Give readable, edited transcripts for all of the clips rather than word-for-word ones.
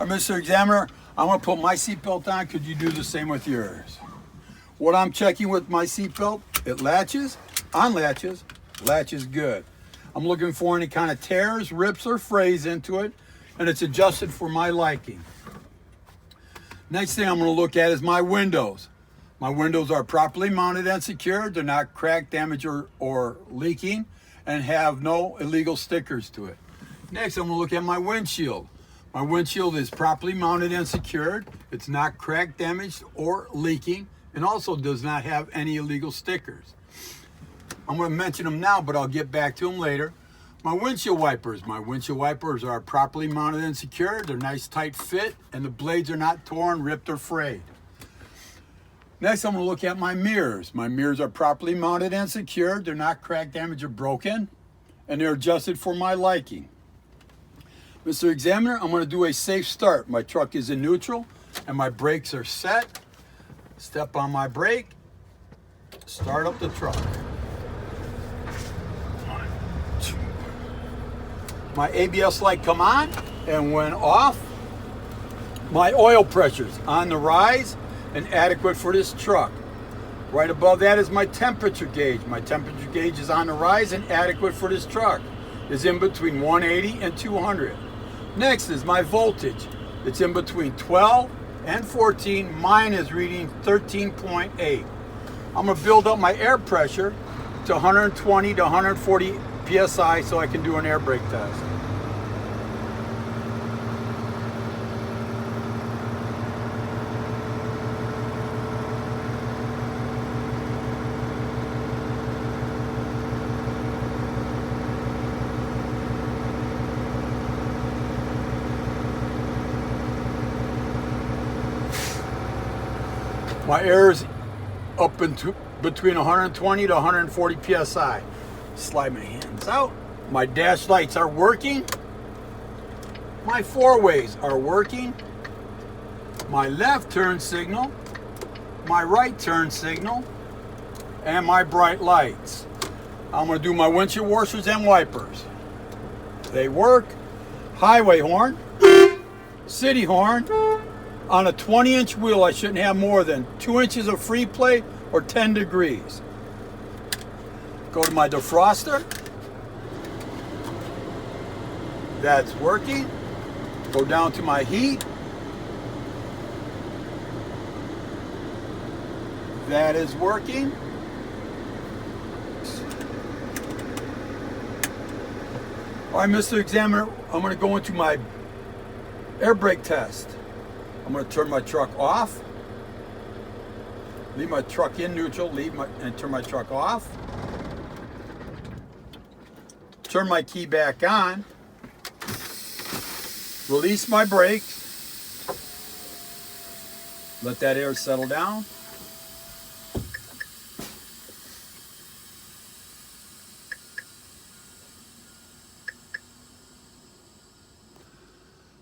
Mr. Examiner, I'm going to put my seatbelt on. Could you do the same with yours? What I'm checking with my seatbelt, it latches, unlatches, latches good. I'm looking for any kind of tears, rips, or frays into it, and it's adjusted for my liking. Next thing I'm going to look at is my windows. My windows are properly mounted and secured. They're not cracked, damaged, or leaking, and have no illegal stickers to it. Next, I'm going to look at my windshield. My windshield is properly mounted and secured. It's not cracked, damaged, or leaking, and also does not have any illegal stickers. I'm going to mention them now, but I'll get back to them later. My windshield wipers. My windshield wipers are properly mounted and secured. They're nice, tight fit, and the blades are not torn, ripped, or frayed. Next, I'm going to look at my mirrors. My mirrors are properly mounted and secured. They're not cracked, damaged, or broken, and they're adjusted for my liking. Mr. Examiner, I'm going to do a safe start. My truck is in neutral, and my brakes are set. Step on my brake, start up the truck. 1, 2. My ABS light come on, and when off, my oil pressure's on the rise and adequate for this truck. Right above that is my temperature gauge. My temperature gauge is on the rise and adequate for this truck. It's in between 180 and 200. Next is my voltage. It's in between 12 and 14. Mine is reading 13.8. I'm going to build up my air pressure to 120 to 140 psi so I can do an air brake test. My air is up between 120 to 140 psi. Slide my hands out. My dash lights are working. My four-ways are working. My left turn signal, my right turn signal, and my bright lights. I'm going to do my windshield washers and wipers. They work. Highway horn, city horn. On a 20-inch wheel, I shouldn't have more than 2 inches of free play or 10 degrees. Go to my defroster. That's working. Go down to my heat. That is working. All right, Mr. Examiner, I'm going to go into my air brake test. I'm going to turn my truck off, leave my truck in neutral, and turn my truck off. Turn my key back on, release my brakes, let that air settle down.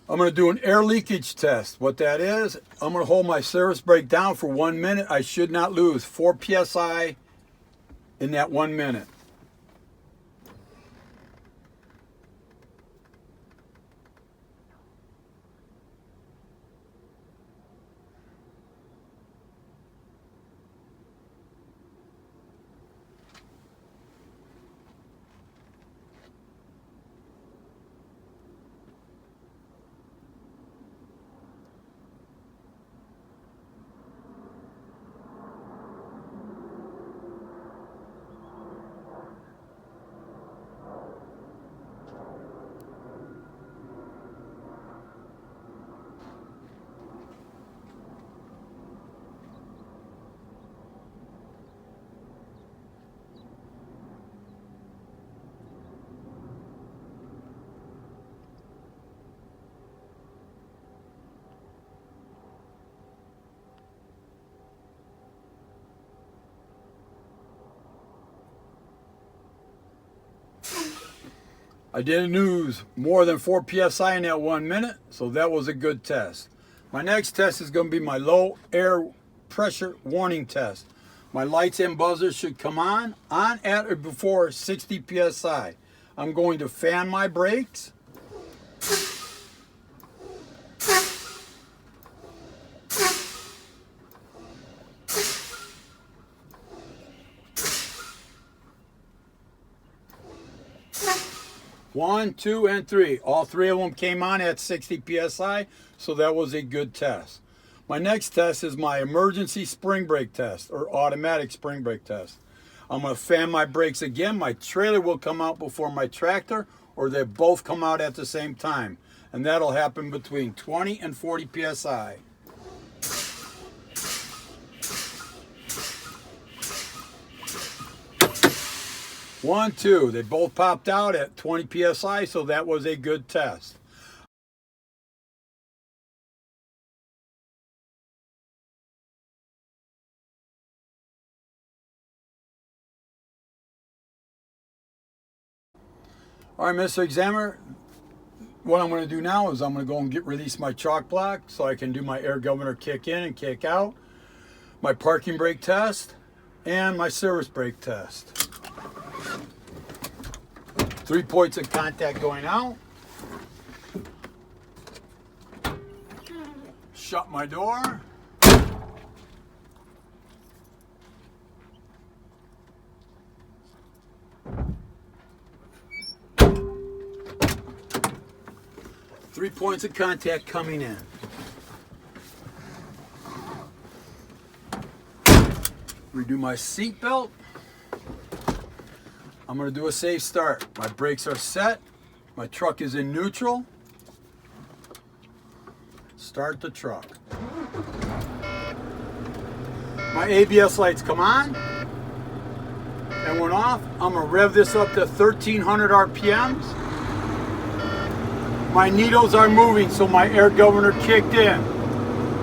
I'm going to do an air leakage test. What that is, I'm going to hold my service brake down for 1 minute. I should not lose 4 psi in that 1 minute. I didn't lose more than 4 psi in that 1 minute, so that was a good test. My next test is going to be my low air pressure warning test. My lights and buzzers should come on at or before 60 psi. I'm going to fan my brakes. 1, 2, and 3. All 3 of them came on at 60 psi, so that was a good test. My next test is my emergency spring brake test, or automatic spring brake test. I'm going to fan my brakes again. My trailer will come out before my tractor, or they both come out at the same time. And that'll happen between 20 and 40 psi. One, two. They both popped out at 20 psi, so that was a good test. All right, Mr. Examiner, what I'm going to do now is I'm going to go and release my chalk block so I can do my air governor kick in and kick out, my parking brake test, and my service brake test. 3 points of contact going out. Shut my door. Three points of contact coming in. Redo my seat belt. I'm going to do a safe start. My brakes are set. My truck is in neutral. Start the truck. My ABS lights come on and went off. I'm going to rev this up to 1300 RPMs. My needles are moving, so my air governor kicked in.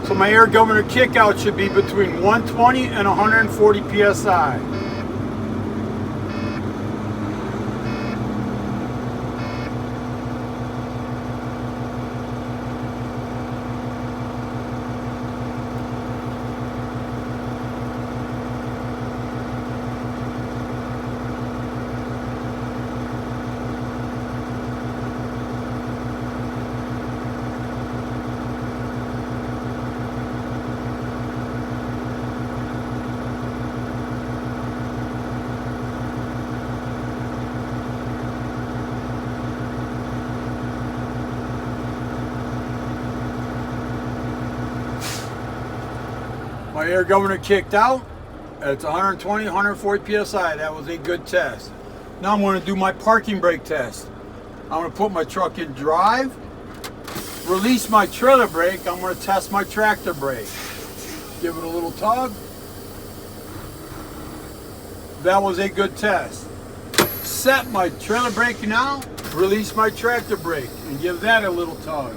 So my air governor kick out should be between 120 and 140 psi. My air governor kicked out. It's 120, 140 psi. That was a good test. Now I'm going to do my parking brake test. I'm going to put my truck in drive, release my trailer brake. I'm going to test my tractor brake. Give it a little tug. That was a good test. Set my trailer brake now, release my tractor brake, and give that a little tug.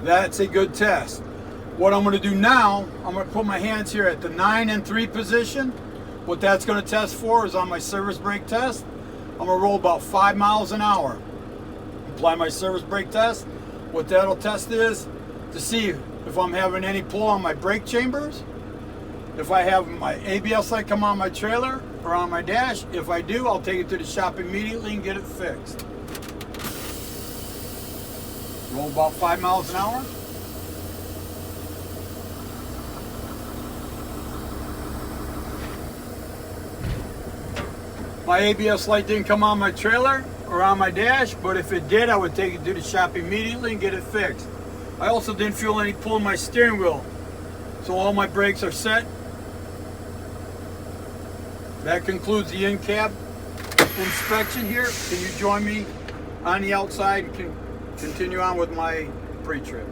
That's a good test. What I'm going to do now, I'm going to put my hands here at the 9 and 3 position. What that's going to test for is on my service brake test. I'm going to roll about 5 miles an hour. Apply my service brake test. What that'll test is to see if I'm having any pull on my brake chambers. If I have my ABS light come on my trailer or on my dash. If I do, I'll take it to the shop immediately and get it fixed. Roll about 5 miles an hour. My ABS light didn't come on my trailer or on my dash, but if it did, I would take it to the shop immediately and get it fixed. I also didn't feel any pull in my steering wheel, so all my brakes are set. That concludes the in-cab inspection here. Can you join me on the outside and continue on with my pre-trip?